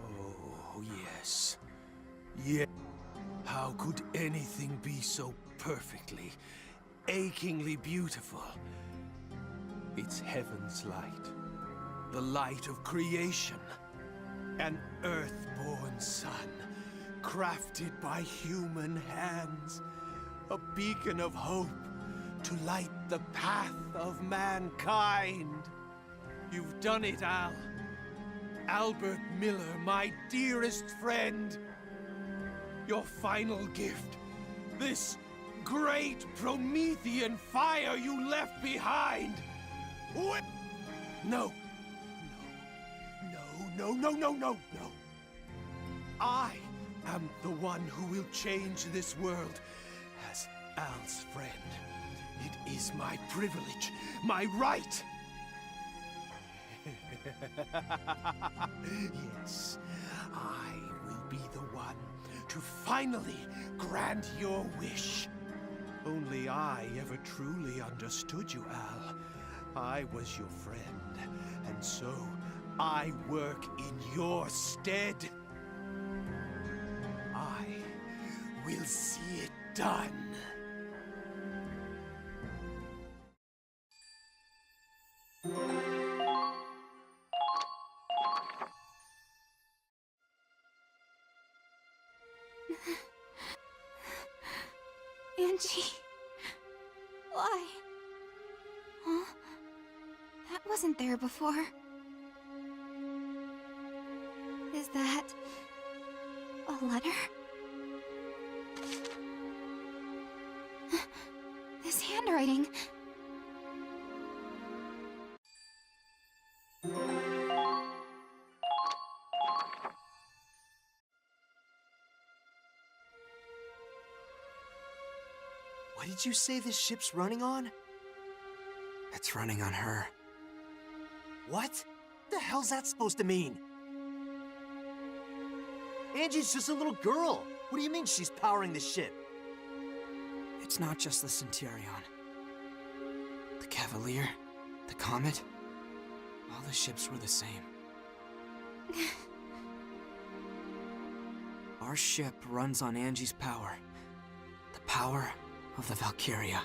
Oh, yes. Yeah. How could anything be so perfectly, achingly beautiful? It's heaven's light. The light of creation. An earth-born sun, crafted by human hands. A beacon of hope to light the path of mankind. You've done it, Al. Albert Miller, my dearest friend. Your final gift. This great Promethean fire you left behind. What? No. No. I am the one who will change this world as Al's friend. It is my privilege, my right. Yes, I will be the one to finally grant your wish. Only I ever truly understood you, Al. I was your friend, and so I work in your stead. I will see it done. Angie... Why? Huh? That wasn't there before. Is that... a letter? This handwriting... What did you say this ship's running on? It's running on her. What? The hell's that supposed to mean? Angie's just a little girl. What do you mean she's powering the ship? It's not just the Centurion. The Cavalier, the Comet, all the ships were the same. Our ship runs on Angie's power. The power of the Valkyria.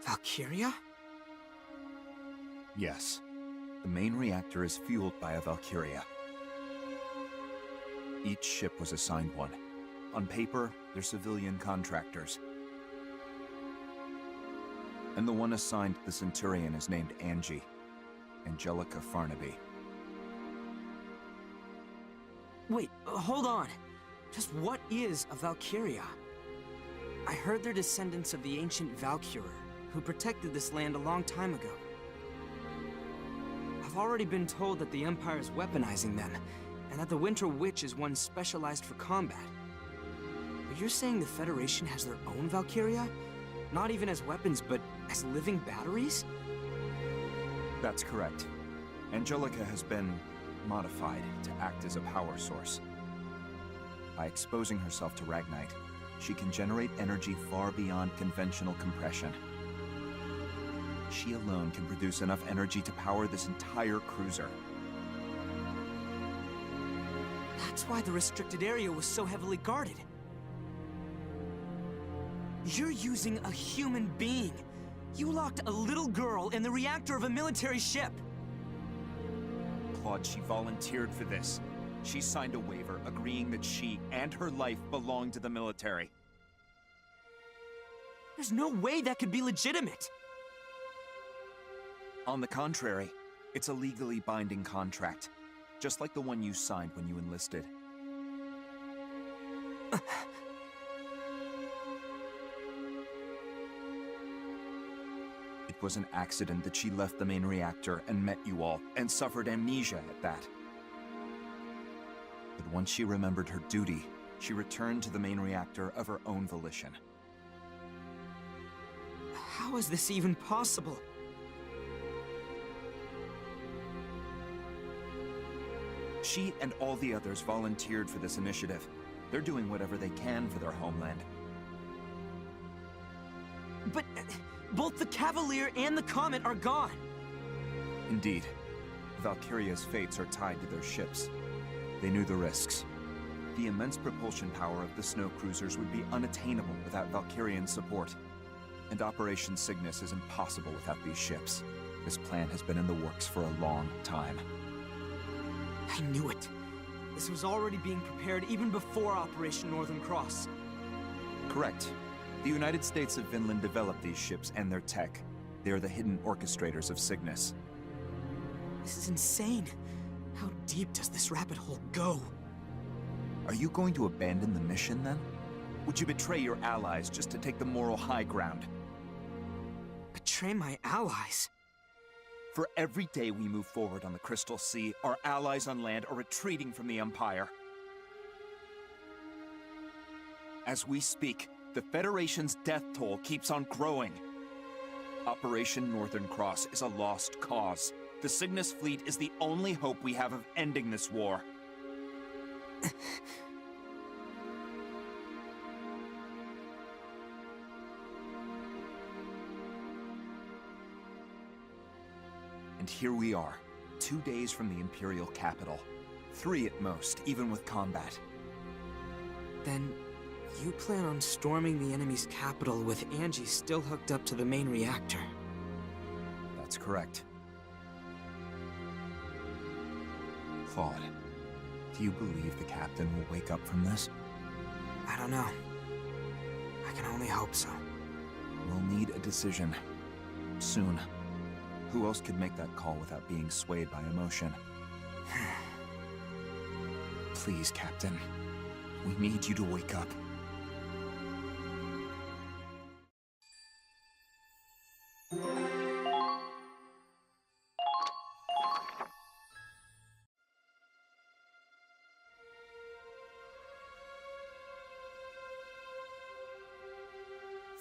Valkyria? Yes. The main reactor is fueled by a Valkyria. Each ship was assigned one. On paper, they're civilian contractors. And the one assigned the Centurion is named Angie. Angelica Farnaby. Wait, hold on. Just what is a Valkyria? I heard they're descendants of the ancient Valkyrie, who protected this land a long time ago. I've already been told that the Empire is weaponizing them, and that the Winter Witch is one specialized for combat. But you're saying the Federation has their own Valkyria? Not even as weapons, but as living batteries? That's correct. Angelica has been modified to act as a power source. By exposing herself to Ragnite, she can generate energy far beyond conventional compression. She alone can produce enough energy to power this entire cruiser. That's why the restricted area was so heavily guarded. You're using a human being. You locked a little girl in the reactor of a military ship. Claude, she volunteered for this. She signed a waiver agreeing that she and her life belong to the military. There's no way that could be legitimate. On the contrary, it's a legally binding contract, just like the one you signed when you enlisted. It was an accident that she left the main reactor and met you all, and suffered amnesia at that. But once she remembered her duty, she returned to the main reactor of her own volition. How is this even possible? She and all the others volunteered for this initiative. They're doing whatever they can for their homeland. But both the Cavalier and the Comet are gone. Indeed. Valkyria's fates are tied to their ships. They knew the risks. The immense propulsion power of the snow cruisers would be unattainable without Valkyrian support. And Operation Cygnus is impossible without these ships. This plan has been in the works for a long time. I knew it. This was already being prepared even before Operation Northern Cross. Correct. The United States of Vinland developed these ships and their tech. They are the hidden orchestrators of Cygnus. This is insane. How deep does this rabbit hole go? Are you going to abandon the mission, then? Would you betray your allies just to take the moral high ground? Betray my allies? For every day we move forward on the Crystal Sea, our allies on land are retreating from the Empire. As we speak, the Federation's death toll keeps on growing. Operation Northern Cross is a lost cause. The Cygnus fleet is the only hope we have of ending this war. And here we are, 2 days from the Imperial capital. 3 at most, even with combat. Then, you plan on storming the enemy's capital with Angie still hooked up to the main reactor. That's correct. Claude, do you believe the captain will wake up from this? I don't know. I can only hope so. We'll need a decision. Soon. Who else could make that call without being swayed by emotion? Please, Captain. We need you to wake up.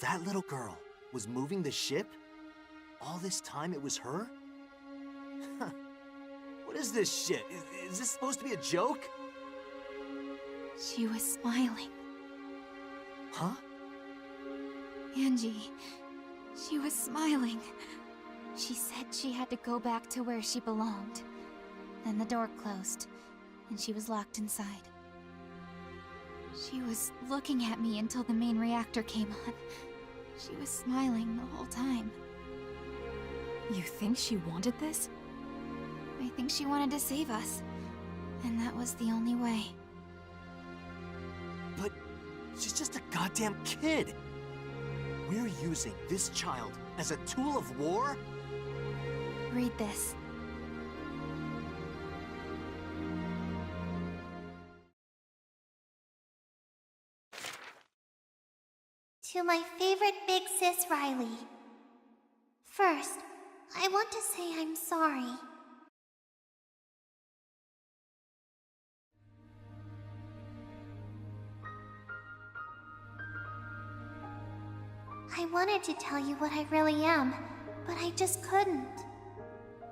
That little girl was moving the ship? All this time it was her? What is this shit? Is this supposed to be a joke? She was smiling. Huh? Angie, she was smiling. She said she had to go back to where she belonged. Then the door closed, and she was locked inside. She was looking at me until the main reactor came on. She was smiling the whole time. You think she wanted this? I think she wanted to save us. And that was the only way. But she's just a goddamn kid. We're using this child as a tool of war? Read this. To my favorite big sis Riley. First, I want to say I'm sorry. I wanted to tell you what I really am, but I just couldn't.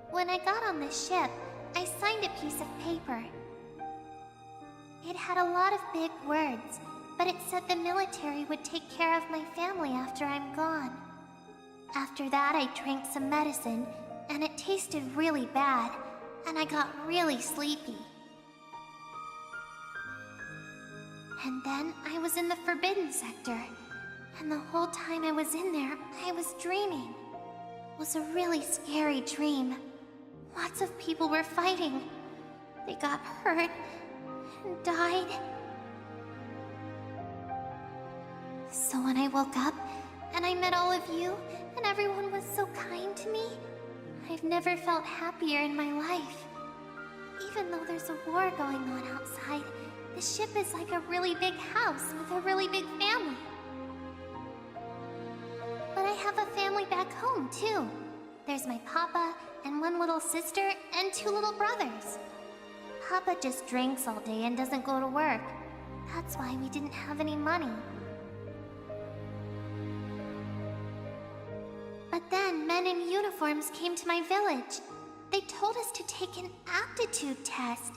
When I got on this ship, I signed a piece of paper. It had a lot of big words, but it said the military would take care of my family after I'm gone. After that, I drank some medicine, and it tasted really bad, and I got really sleepy. And then I was in the Forbidden Sector, and the whole time I was in there, I was dreaming. It was a really scary dream. Lots of people were fighting. They got hurt and died. So when I woke up, and I met all of you, and everyone was so kind to me, I've never felt happier in my life. Even though there's a war going on outside, the ship is like a really big house with a really big family. But I have a family back home, too. There's my papa, and one little sister, and 2 little brothers. Papa just drinks all day and doesn't go to work. That's why we didn't have any money. But then men in uniforms came to my village. They told us to take an aptitude test.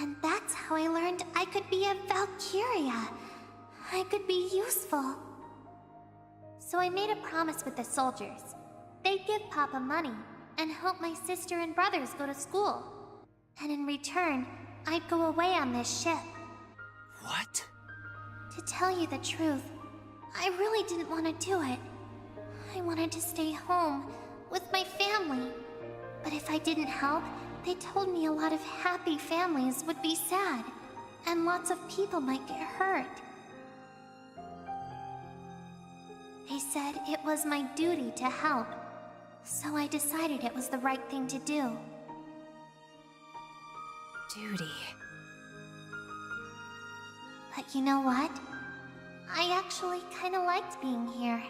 And that's how I learned I could be a Valkyria. I could be useful. So I made a promise with the soldiers. They'd give Papa money and help my sister and brothers go to school. And in return, I'd go away on this ship. What? To tell you the truth, I really didn't want to do it. I wanted to stay home with my family. But if I didn't help, they told me a lot of happy families would be sad, and lots of people might get hurt. They said it was my duty to help, so I decided it was the right thing to do. Duty. But you know what? I actually kinda liked being here.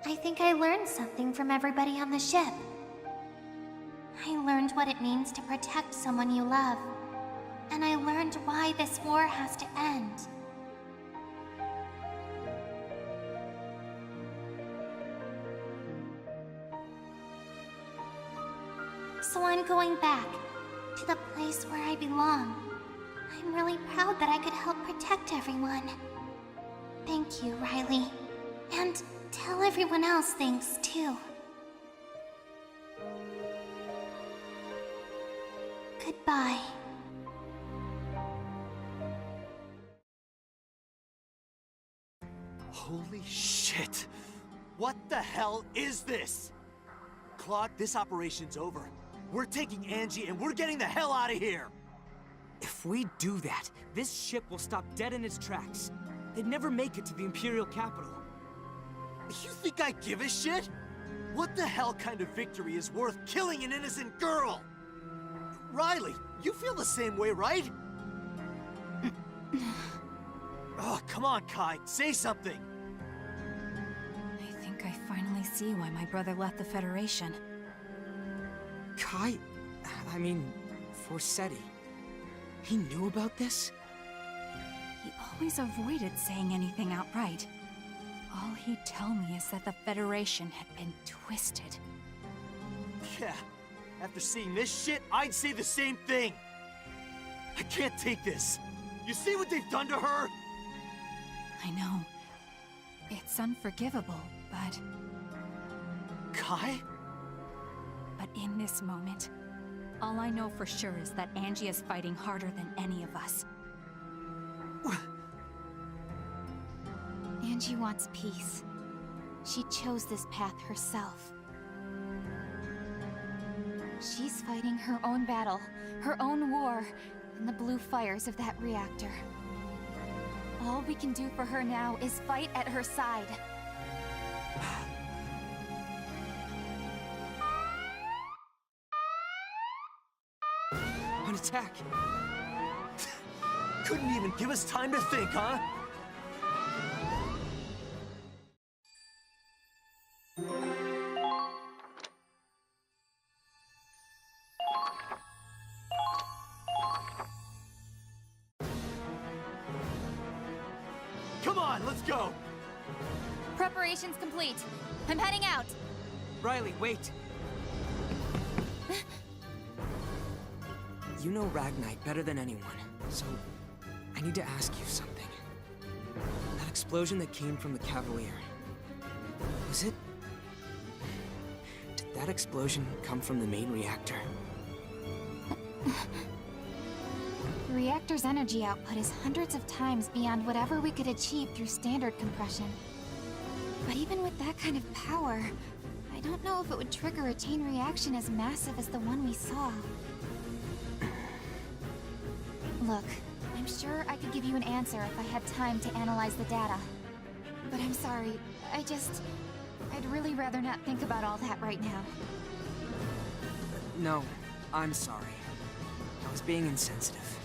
I think I learned something from everybody on the ship. I learned what it means to protect someone you love. And I learned why this war has to end. So I'm going back to the place where I belong. I'm really proud that I could help protect everyone. Thank you, Riley. And tell everyone else thanks, too. Goodbye. Holy shit! What the hell is this? Claude, this operation's over. We're taking Angie and we're getting the hell out of here! If we do that, this ship will stop dead in its tracks. They'd never make it to the Imperial capital. You think I give a shit? What the hell kind of victory is worth killing an innocent girl? Riley, you feel the same way, right? Oh, come on, Kai, say something! I think I finally see why my brother left the Federation. Kai? I mean, Forsetti. He knew about this? He always avoided saying anything outright. All he'd tell me is that the Federation had been twisted. Yeah, after seeing this shit, I'd say the same thing! I can't take this! You see what they've done to her? I know. It's unforgivable, but... Kai? But in this moment, all I know for sure is that Angie is fighting harder than any of us. Angie wants peace. She chose this path herself. She's fighting her own battle, her own war, in the blue fires of that reactor. All we can do for her now is fight at her side. An attack! Couldn't even give us time to think, huh? Come on, let's go! Preparations complete. I'm heading out. Riley, wait! You know Ragnite better than anyone, so I need to ask you something. That explosion that came from the Cavalier, was it... Did that explosion come from the main reactor? The reactor's energy output is hundreds of times beyond whatever we could achieve through standard compression. But even with that kind of power, I don't know if it would trigger a chain reaction as massive as the one we saw. Look, I'm sure I could give you an answer if I had time to analyze the data. But I'm sorry, I'd really rather not think about all that right now. No, I'm sorry. I was being insensitive.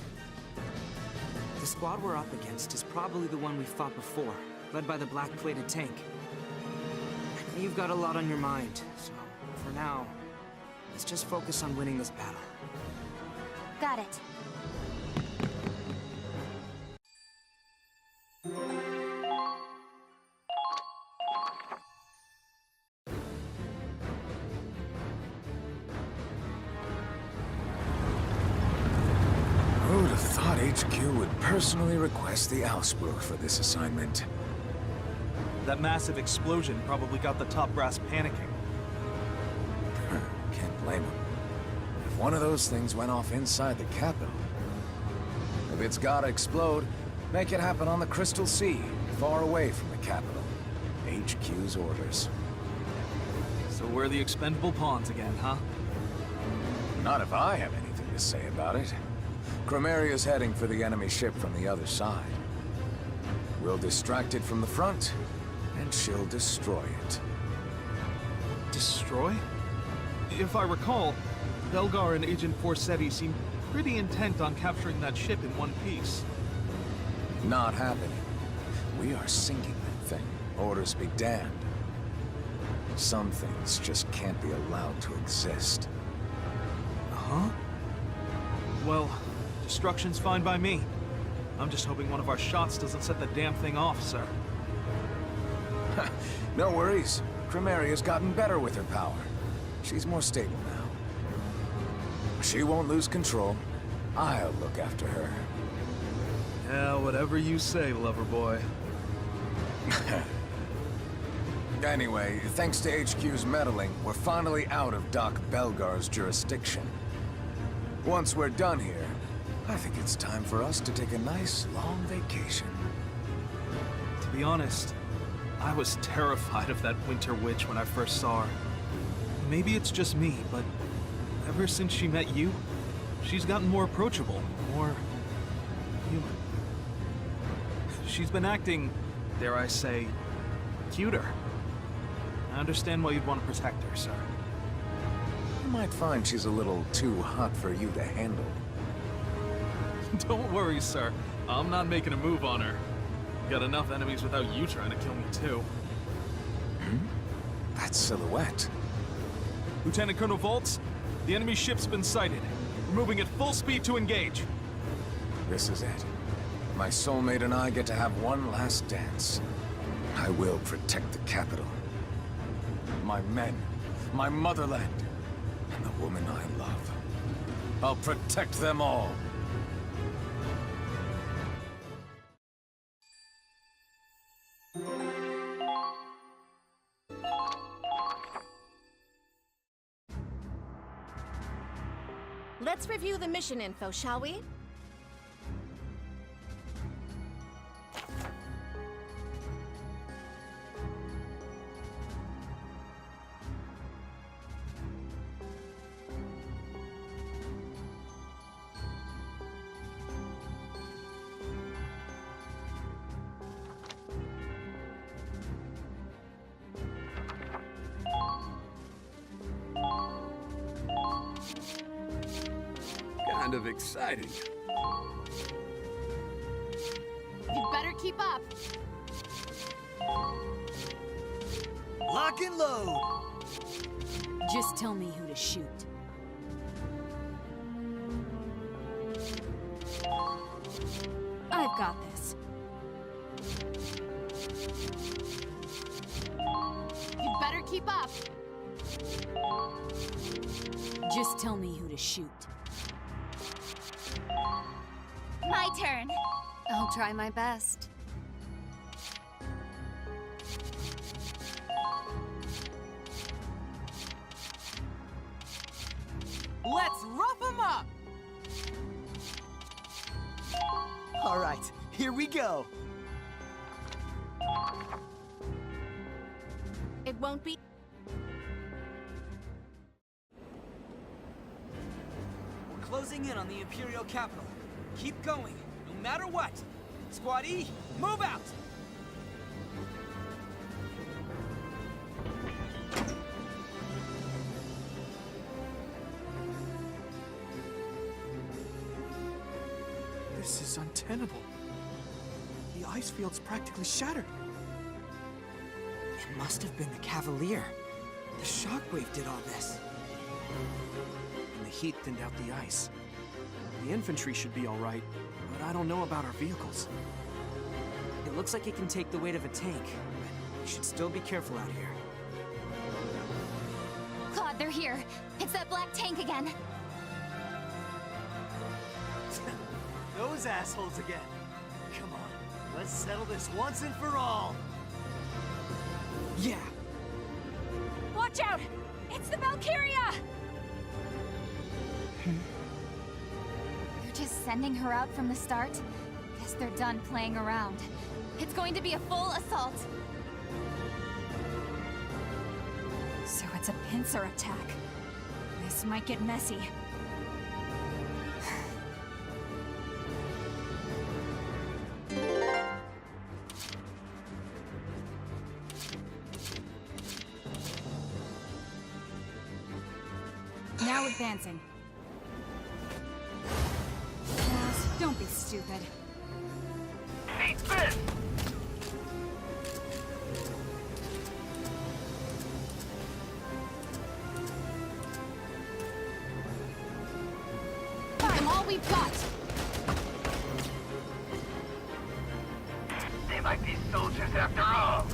The squad we're up against is probably the one we fought before, led by the black-plated tank. I know you've got a lot on your mind, so for now, let's just focus on winning this battle. Got at it. Who'd have thought HQ would personally request the Ausbruch for this assignment? That massive explosion probably got the top brass panicking. Can't blame him. If one of those things went off inside the capital, if it's gotta explode, make it happen on the Crystal Sea, far away from the capital. HQ's orders. So we're the expendable pawns again, huh? Not if I have anything to say about it. Chromaria's heading for the enemy ship from the other side. We'll distract it from the front, and she'll destroy it. Destroy? If I recall, Belgar and Agent Forsetti seemed pretty intent on capturing that ship in one piece. Not happening. We are sinking that thing. Orders be damned. Some things just can't be allowed to exist. Huh? Well, destruction's fine by me. I'm just hoping one of our shots doesn't set the damn thing off, sir. No worries. Chromaria's gotten better with her power. She's more stable now. She won't lose control. I'll look after her. Yeah, whatever you say, lover boy. Anyway, thanks to HQ's meddling, we're finally out of Doc Belgar's jurisdiction. Once we're done here, I think it's time for us to take a nice, long vacation. To be honest, I was terrified of that Winter Witch when I first saw her. Maybe it's just me, but ever since she met you, she's gotten more approachable, more human. She's been acting, dare I say, cuter. I understand why you'd want to protect her, sir. You might find she's a little too hot for you to handle. Don't worry, sir. I'm not making a move on her. Got enough enemies without you trying to kill me, too. That silhouette. Lieutenant Colonel Voltz, the enemy ship's been sighted. We're moving at full speed to engage. This is it. My soulmate and I get to have one last dance. I will protect the capital. My men, my motherland, and the woman I love. I'll protect them all. Let's review the mission info, shall we? Kind of exciting. You'd better keep up. Lock and load! Just tell me who to shoot. I've got this. You'd better keep up. Just tell me who to shoot. My turn. I'll try my best. Let's rough them up! All right, here we go. It won't be... We're closing in on the Imperial capital. Keep going, no matter what. Squad E, move out! This is untenable. The ice field's practically shattered. It must have been the Cavalier. The shockwave did all this. And the heat thinned out the ice. The infantry should be alright, but I don't know about our vehicles. It looks like it can take the weight of a tank, but we should still be careful out here. Claude, they're here. It's that black tank again. Those assholes again. Come on, let's settle this once and for all. Yeah! Watch out! It's the Valkyria! They're just sending her out from the start. Guess they're done playing around. It's going to be a full assault. So it's a pincer attack. This might get messy. Now advancing. Yes, don't be stupid. Eat this! I'm all we've got. They might be soldiers after all.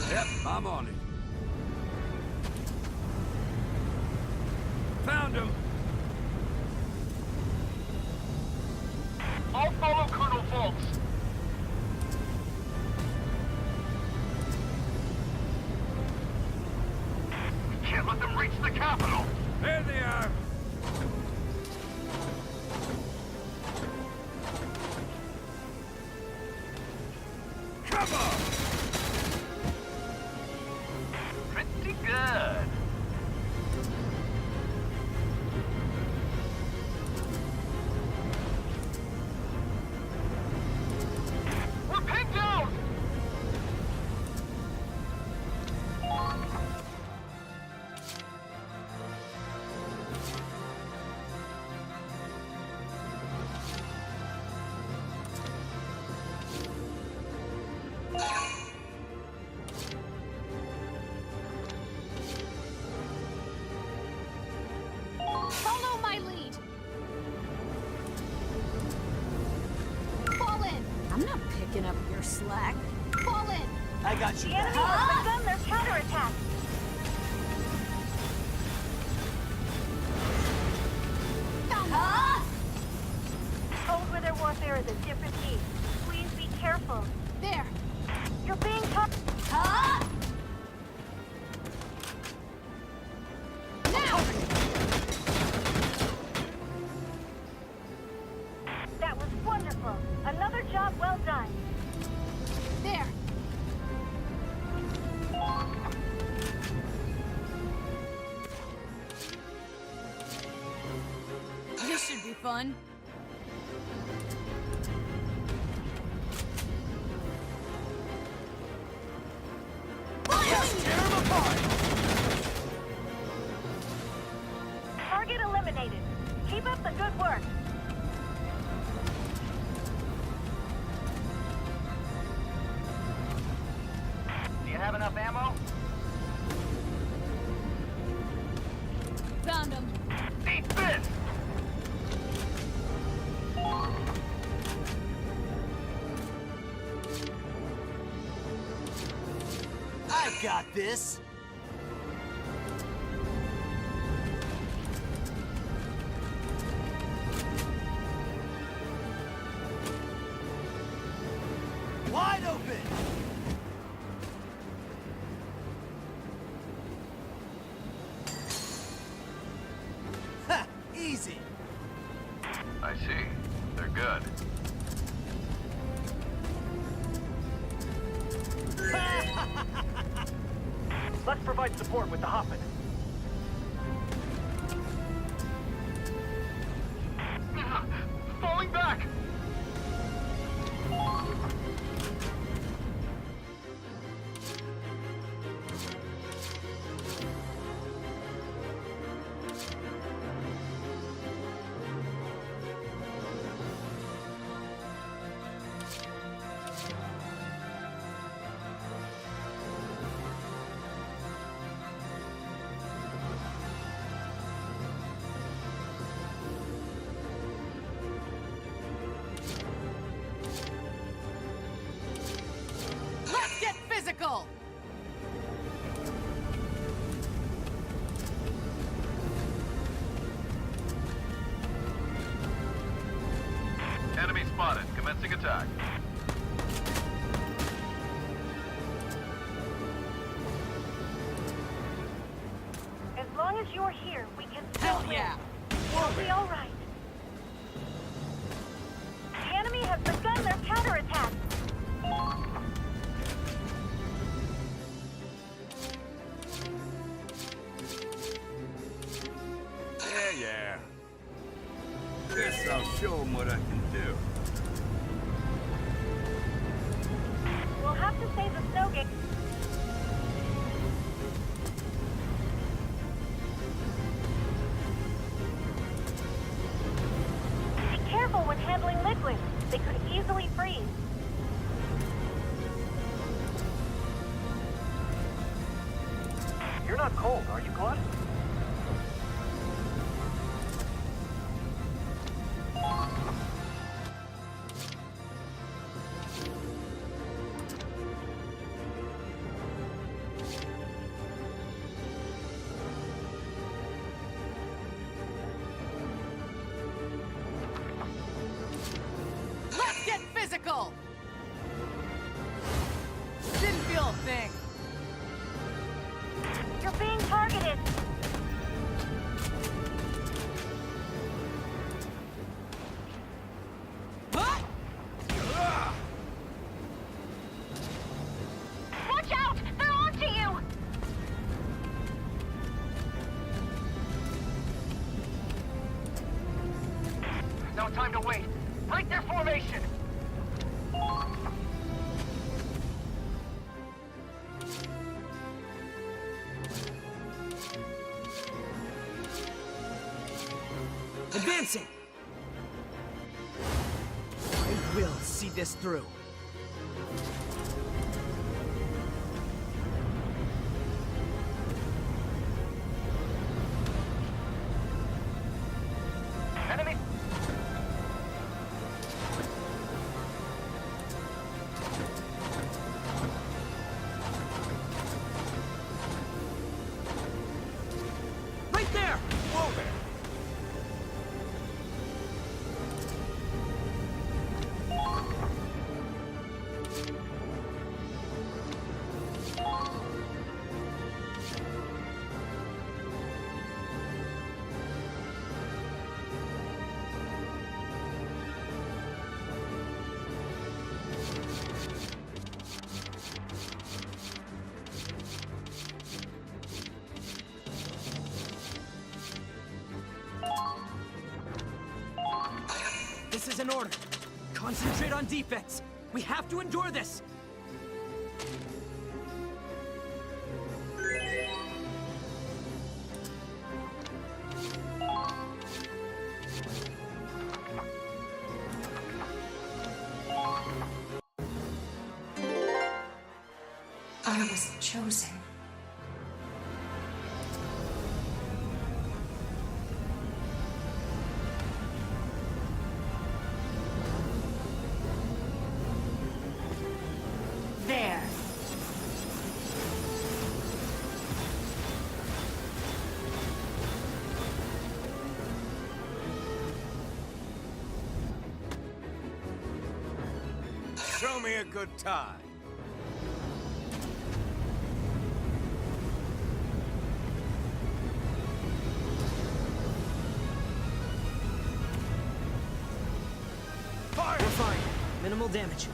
Yep, I'm on it. Found him. I'll follow Colonel Volks. Can't let them reach the capital. There they are. Come on. Pretty good. We're pinned down! Follow my lead. Fall in. I'm not picking up your slack. Fall in. I got you back. begun their counterattack. Found them. Cold weather warfare is a different beast. Please be careful. There. You're being taught. Now. That was wonderful. Another job well done. There. This should be fun. Yes, tear them apart! Target eliminated. Keep up the good work. Do you have enough ammo? Found them. Eat this! I got this. Wide open! Ha! Easy! I see. They're good. provide support with the Hoffman. Falling back! Let's get physical! Enemy spotted. Commencing attack. As long as you're here, we can still Hell win. yeah! It'll be all right. The enemy has begun their counterattack. Yeah. Guess I'll show them what I can do. We'll have to save the snow gate. Be careful when handling liquids. They could easily freeze. You're not cold, are you, Claude? Let's get physical! Didn't feel a thing. You're being targeted. Huh? Watch out! They're onto you! No time to wait. Break their formation! Advancing! I will see this through. Enemy! Right there! Whoa there! This is an order. Concentrate on defense. We have to endure this. I was chosen. There. Show me a good time. Fire! We're fine. Minimal damage.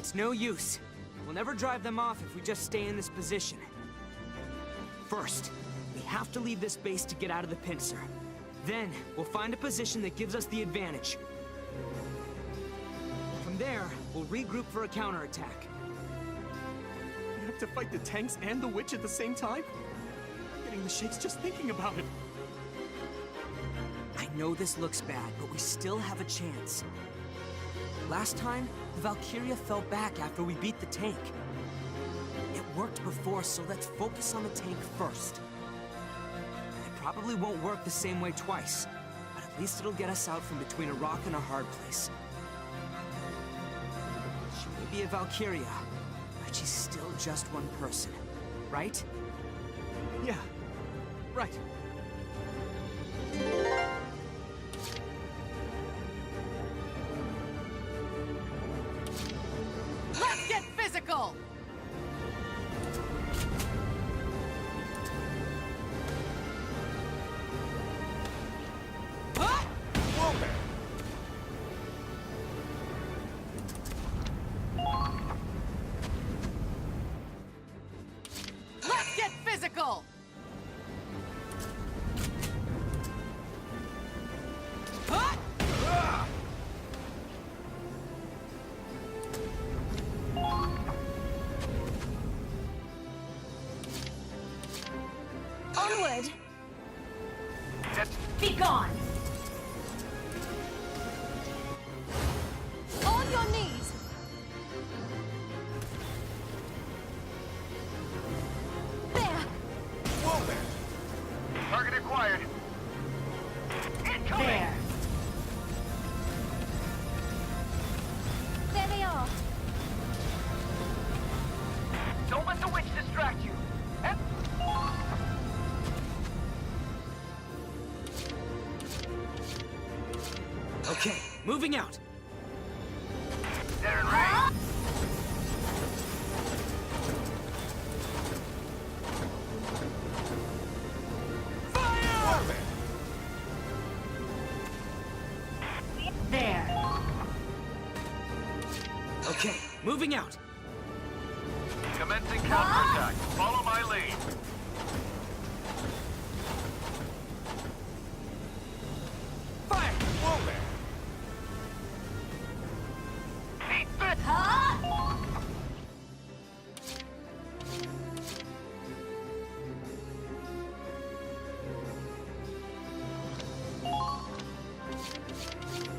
It's no use. We'll never drive them off if we just stay in this position. First, we have to leave this base to get out of the pincer. Then, we'll find a position that gives us the advantage. From there, we'll regroup for a counterattack. We have to fight the tanks and the witch at the same time? I'm getting the shakes just thinking about it. I know this looks bad, but we still have a chance. Last time, the Valkyria fell back after we beat the tank. It worked before, so let's focus on the tank first. It probably won't work the same way twice, but at least it'll get us out from between a rock and a hard place. She may be a Valkyria, but she's still just one person, right? Yeah, right. Let's get physical! Let's get physical! Onward! Be gone! On your knees! There! Whoa there! Target acquired. Incoming! There! There they are! Don't let the witch distract you. Okay, moving out. They're in range. Fire! There! Okay, moving out. Commencing counterattack. Follow my lead. Fire! Whoa there! Eat this!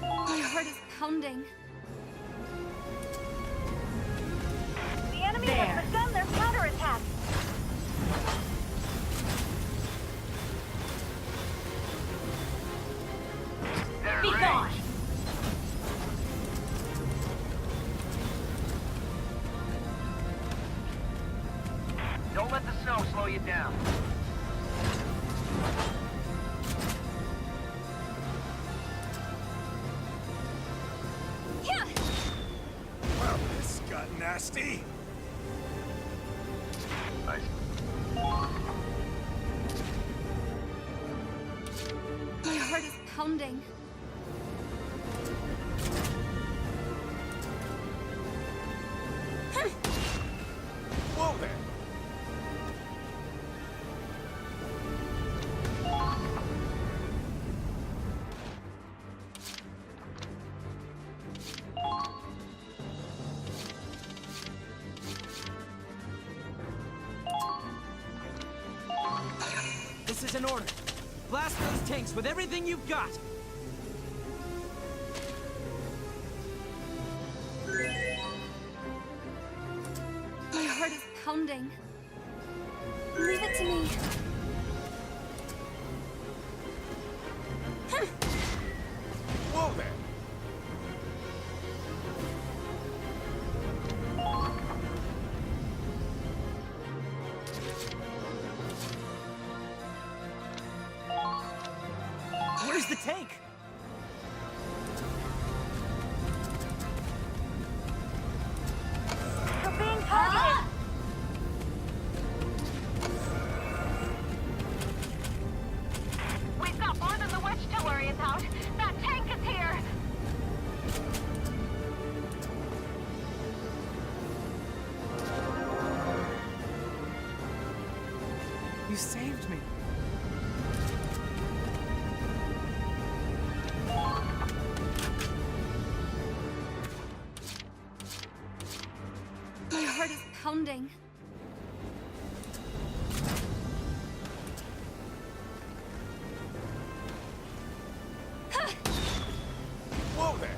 My heart is pounding. The enemy There. has begun their counterattack. They're in Be range. gone! Don't let the snow slow you down. Yeah! Well, this got nasty. Nice. My heart is pounding. Whoa there. This is an order. Blast those tanks with everything you've got. My heart is pounding. Leave it to me. Whoa there. Where's the tank? You're being targeted. We've got more than the witch to worry about. That tank is here! You saved me. My heart is pounding. Whoa there!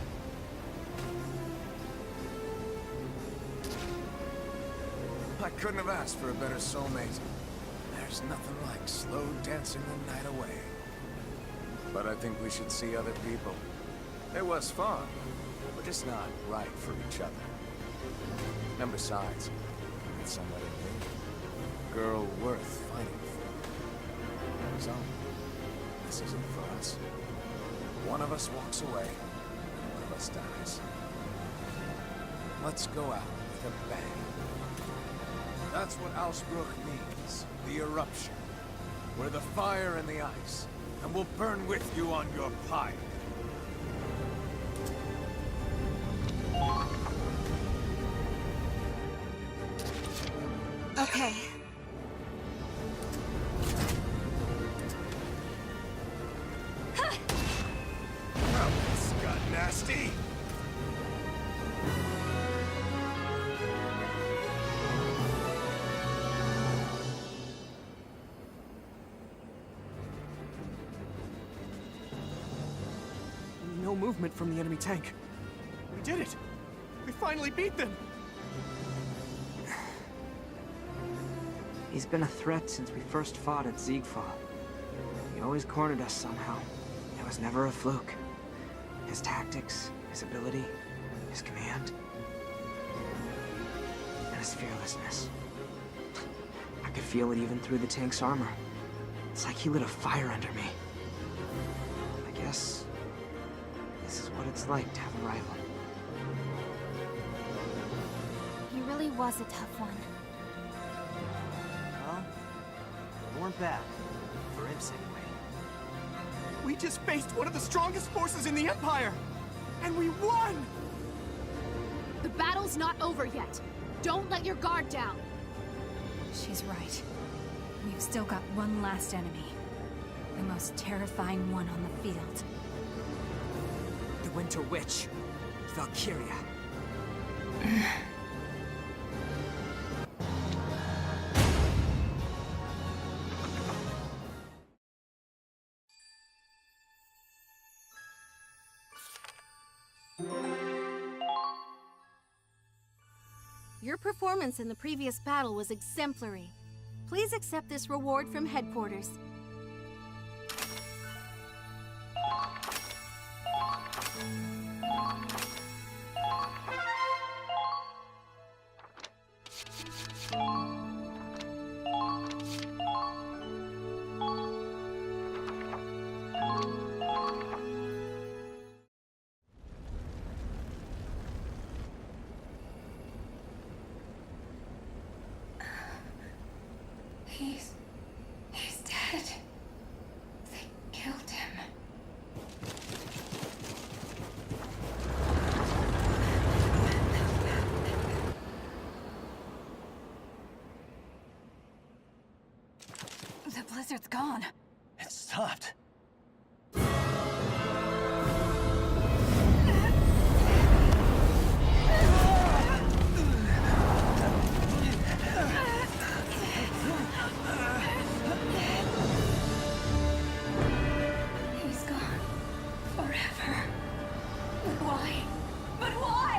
I couldn't have asked for a better soulmate. There's nothing like slow dancing the night away. But I think we should see other people. It was fun. We're just not right for each other. And besides, it's somebody new. Girl worth fighting for. So, this isn't for us. One of us walks away, and one of us dies. Let's go out with a bang. That's what Ausbruch means. The eruption. We're the fire and the ice, and we'll burn with you on your pyre. Okay. Well, this got nasty. No movement from the enemy tank. We did it! We finally beat them! He's been a threat since we first fought at Ziegfall. He always cornered us somehow. It was never a fluke. His tactics, his ability, his command, and his fearlessness. I could feel it even through the tank's armor. It's like he lit a fire under me. I guess this is what it's like to have a rival. He really was a tough one. Well, we weren't bad. For Imps, anyway. We just faced one of the strongest forces in the Empire! And we won! The battle's not over yet. Don't let your guard down. She's right. We've still got one last enemy. The most terrifying one on the field. The Winter Witch, Valkyria. Your performance in the previous battle was exemplary. Please accept this reward from headquarters. He's dead. They killed him. The blizzard's gone. It stopped. He's gone. Forever. But why? But why?